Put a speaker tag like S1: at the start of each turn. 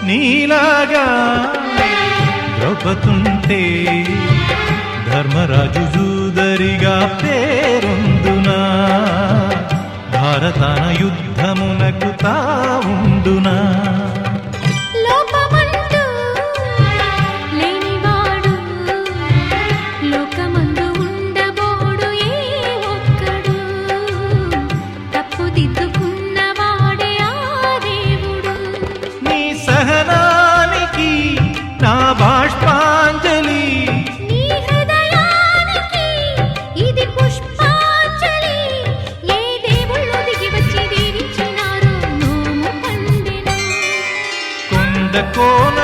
S1: నీలాగా ద్రౌపదుంటే ధర్మరాజు జూదరిగా పేరొందునా భారతాన యుద్ధమునకు తావుండునా సహనానికి నా బాష్పాంజలి
S2: నీ హృదయానికి ఇది పుష్పాంజలి ఏ దేవుళ్ళు దిగి వచ్చి దీవించినారో నోము పండెను
S1: కొండ కోన